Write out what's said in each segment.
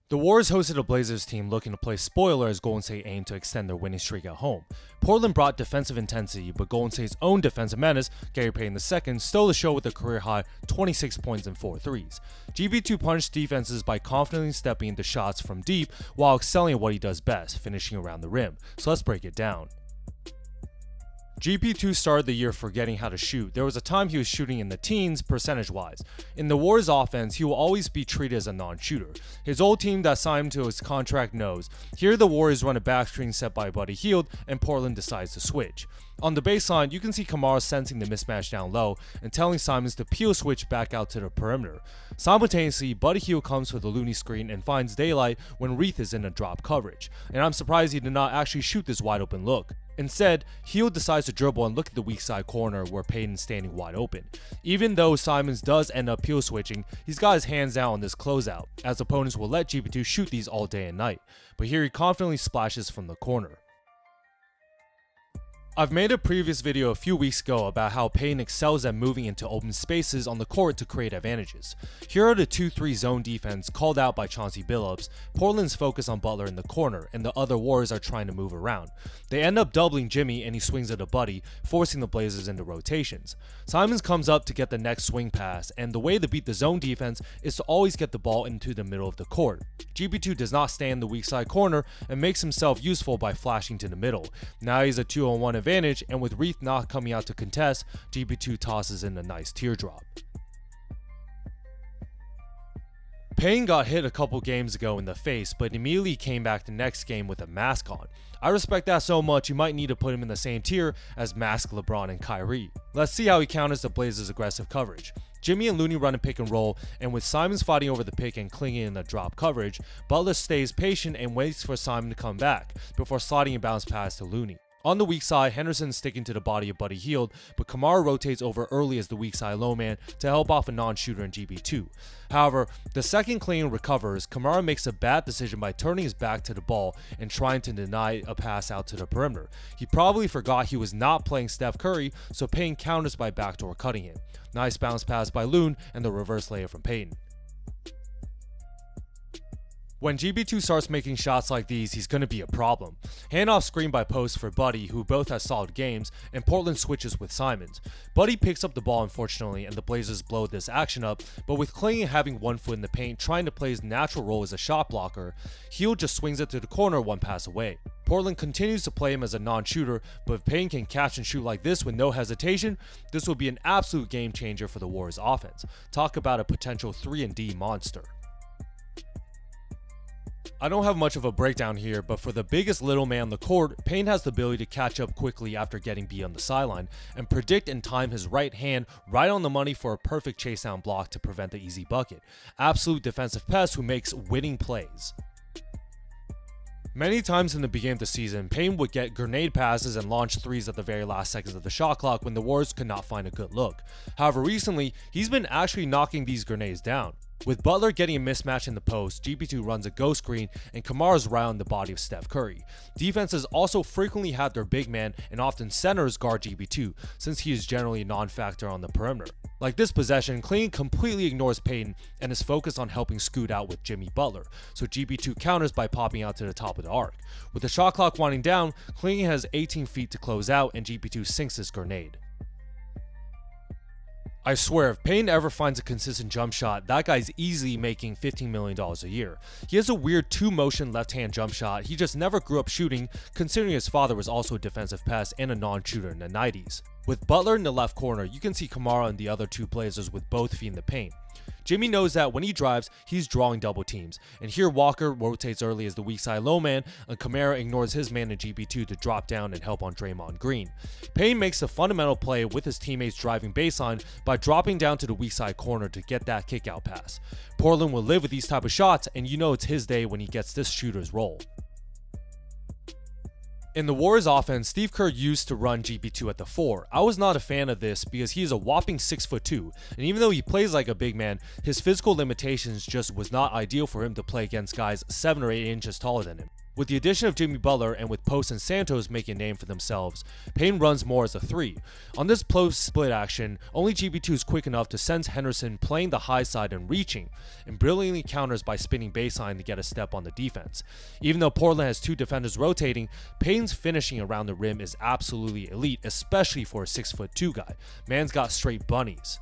The Warriors hosted a Blazers team looking to play spoiler as Golden State aimed to extend their winning streak at home. Portland brought defensive intensity, but Golden State's own defensive menace, Gary Payton II, stole the show with a career-high 26 points and 4 threes. GB2 punished defenses by confidently stepping into shots from deep while excelling at what he does best, finishing around the rim. So let's break it down. GP2 started the year forgetting how to shoot. There was a time he was shooting in the teens percentage-wise. In the Warriors offense, he will always be treated as a non-shooter. His old team that signed him to his contract knows. Here the Warriors run a backscreen set by Buddy Hield, and Portland decides to switch. On the baseline, you can see Kamara sensing the mismatch down low and telling Simons to peel switch back out to the perimeter. Simultaneously, Buddy Hield comes for the Looney screen and finds daylight when Reith is in a drop coverage. And I'm surprised he did not actually shoot this wide open look. Instead, Hield decides to dribble and look at the weak side corner where Payton's standing wide open. Even though Simons does end up peel switching, he's got his hands down on this closeout, as opponents will let GP2 shoot these all day and night. But here he confidently splashes from the corner. I've made a previous video a few weeks ago about how Payton excels at moving into open spaces on the court to create advantages. Here are the 2-3 zone defense called out by Chauncey Billups. Portland's focus on Butler in the corner, and the other Warriors are trying to move around. They end up doubling Jimmy and he swings it to Buddy, forcing the Blazers into rotations. Simons comes up to get the next swing pass, and the way to beat the zone defense is to always get the ball into the middle of the court. GB2 does not stay in the weak side corner and makes himself useful by flashing to the middle. Now he's a 2-on-1 advantage, and with Reith not coming out to contest, GB2 tosses in a nice teardrop. Payton got hit a couple games ago in the face, but immediately came back the next game with a mask on. I respect that so much you might need to put him in the same tier as Mask LeBron and Kyrie. Let's see how he counters the Blazers' aggressive coverage. Jimmy and Looney run a pick and roll, and with Simons fighting over the pick and clinging in the drop coverage, Butler stays patient and waits for Simon to come back before sliding a bounce pass to Looney. On the weak side, Henderson's sticking to the body of Buddy Hield, but Kamara rotates over early as the weak side low man to help off a non-shooter in GB2. However, the second clean recovers, Kamara makes a bad decision by turning his back to the ball and trying to deny a pass out to the perimeter. He probably forgot he was not playing Steph Curry, so Payton counters by backdoor cutting him. Nice bounce pass by Loon and the reverse layup from Payton. When GB2 starts making shots like these, he's going to be a problem. Handoff screen by Post for Buddy, who both has solid games, and Portland switches with Simons. Buddy picks up the ball unfortunately, and the Blazers blow this action up, but with Clingan having one foot in the paint trying to play his natural role as a shot blocker, Hield just swings it to the corner one pass away. Portland continues to play him as a non-shooter, but if Payton can catch and shoot like this with no hesitation, this will be an absolute game changer for the Warriors offense. Talk about a potential 3-and-D monster. I don't have much of a breakdown here, but for the biggest little man on the court, Payton has the ability to catch up quickly after getting beat on the sideline and predict and time his right hand right on the money for a perfect chase down block to prevent the easy bucket. Absolute defensive pest who makes winning plays. Many times in the beginning of the season, Payton would get grenade passes and launch threes at the very last seconds of the shot clock when the Warriors could not find a good look. However, recently, he's been actually knocking these grenades down. With Butler getting a mismatch in the post, GB2 runs a ghost screen and Kamara's right on the body of Steph Curry. Defenses also frequently have their big man and often centers guard GB2 since he is generally a non-factor on the perimeter. Like this possession, Clingan completely ignores Payton and is focused on helping scoot out with Jimmy Butler, so GB2 counters by popping out to the top of the arc. With the shot clock winding down, Clingan has 18 feet to close out and GB2 sinks this grenade. I swear, if Payton ever finds a consistent jump shot, that guy's easily making $15 million a year. He has a weird 2-motion left-hand jump shot he just never grew up shooting, considering his father was also a defensive pest and a non-shooter in the 90s. With Butler in the left corner, you can see Kamara and the other two Blazers with both feet in the paint. Jimmy knows that when he drives, he's drawing double teams, and here Walker rotates early as the weak side low man, and Kamara ignores his man in GB2 to drop down and help on Draymond Green. Payton makes the fundamental play with his teammates driving baseline by dropping down to the weak side corner to get that kickout pass. Portland will live with these type of shots, and you know it's his day when he gets this shooter's role. In the Warriors offense, Steve Kerr used to run GB2 at the 4. I was not a fan of this because he is a whopping 6'2", and even though he plays like a big man, his physical limitations just was not ideal for him to play against guys 7 or 8 inches taller than him. With the addition of Jimmy Butler and with Post and Santos making a name for themselves, Payton runs more as a 3. On this post split action, only GB2 is quick enough to send Henderson playing the high side and reaching, and brilliantly counters by spinning baseline to get a step on the defense. Even though Portland has 2 defenders rotating, Payton's finishing around the rim is absolutely elite, especially for a 6'2" guy. Man's got straight bunnies.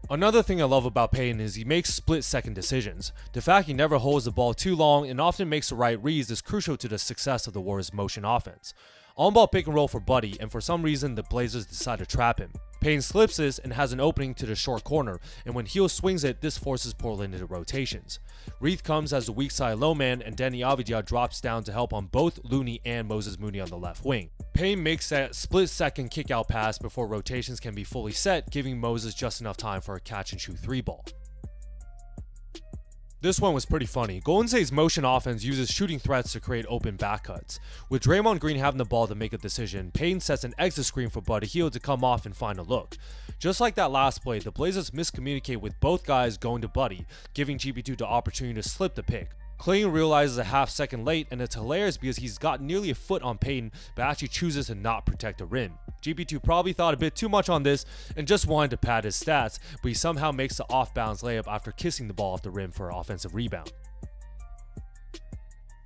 Another thing I love about Payton is he makes split-second decisions. The fact he never holds the ball too long and often makes the right reads is crucial to the success of the Warriors' motion offense. On-ball pick and roll for Buddy, and for some reason the Blazers decide to trap him. Payton slips this and has an opening to the short corner, and when Heel swings it, this forces Portland into rotations. Reith comes as the weak side low man, and Denny Avdija drops down to help on both Looney and Moses Mooney on the left wing. Payton makes that split-second kick-out pass before rotations can be fully set, giving Moses just enough time for a catch-and-shoot 3-ball. This one was pretty funny. Golden State's motion offense uses shooting threats to create open back cuts. With Draymond Green having the ball to make a decision, Payton sets an exit screen for Buddy Hield to come off and find a look. Just like that last play, the Blazers miscommunicate with both guys going to Buddy, giving GB2 the opportunity to slip the pick. Clayton realizes a half second late, and it's hilarious because he's got nearly a foot on Payton but actually chooses to not protect the rim. GB2 probably thought a bit too much on this and just wanted to pad his stats, but he somehow makes the off-bounds layup after kissing the ball off the rim for an offensive rebound.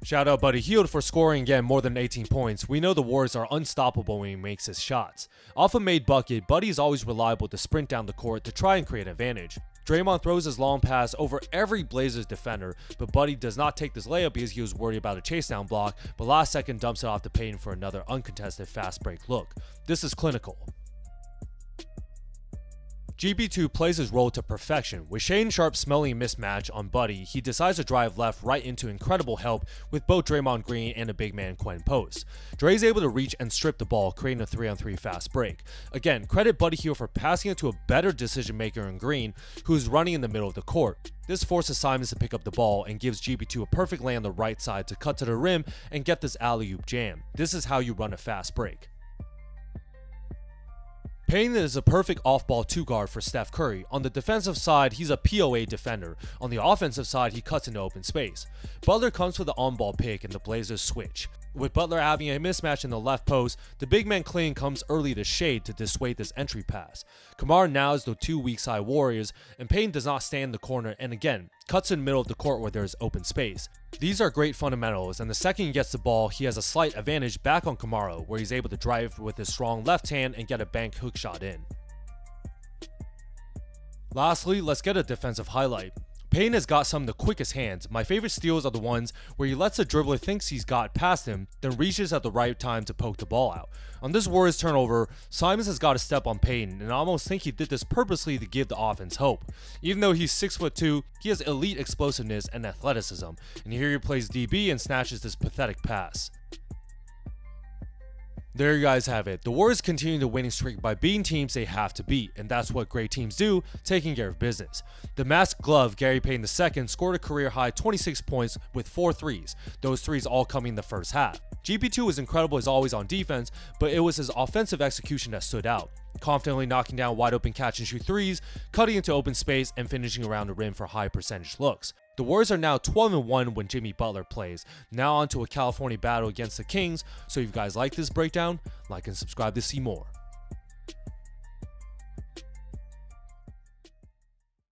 Shout out Buddy Hield for scoring again more than 18 points. We know the Warriors are unstoppable when he makes his shots. Off a made bucket, Buddy is always reliable to sprint down the court to try and create an advantage. Draymond throws his long pass over every Blazers defender, but Buddy does not take this layup because he was worried about a chase down block, but last second dumps it off to Payton for another uncontested fast break look. This is clinical. GB2 plays his role to perfection. With Shane Sharp smelling a mismatch on Buddy, he decides to drive left right into incredible help with both Draymond Green and a big man Quentin Post. Dre is able to reach and strip the ball, creating a 3-on-3 fast break. Again, credit Buddy Hield for passing it to a better decision maker in Green, who is running in the middle of the court. This forces Simons to pick up the ball and gives GB2 a perfect lay on the right side to cut to the rim and get this alley-oop jam. This is how you run a fast break. Payton is a perfect off-ball 2-guard for Steph Curry. On the defensive side, he's a POA defender. On the offensive side, he cuts into open space. Butler comes for the on-ball pick and the Blazers switch. With Butler having a mismatch in the left post, the big man Clayton comes early to shade to dissuade this entry pass. Kamara now is the 2 weak side Warriors, and Payton does not stand in the corner and again, cuts in the middle of the court where there is open space. These are great fundamentals, and the second he gets the ball, he has a slight advantage back on Kamara, where he's able to drive with his strong left hand and get a bank hook shot in. Lastly, let's get a defensive highlight. Payton has got some of the quickest hands. My favorite steals are the ones where he lets the dribbler thinks he's got past him, then reaches at the right time to poke the ball out. On this Warriors turnover, Simons has got a step on Payton, and I almost think he did this purposely to give the offense hope. Even though he's 6'2", he has elite explosiveness and athleticism, and here he plays DB and snatches this pathetic pass. There you guys have it. The Warriors continue the winning streak by beating teams they have to beat, and that's what great teams do, taking care of business. The masked glove, Gary Payton II, scored a career-high 26 points with 4 threes, those threes all coming in the first half. GP2 was incredible as always on defense, but it was his offensive execution that stood out. Confidently knocking down wide-open catch-and-shoot threes, cutting into open space, and finishing around the rim for high-percentage looks. The Warriors are now 12-1 when Jimmy Butler plays. Now on to a California battle against the Kings, so if you guys like this breakdown, like and subscribe to see more.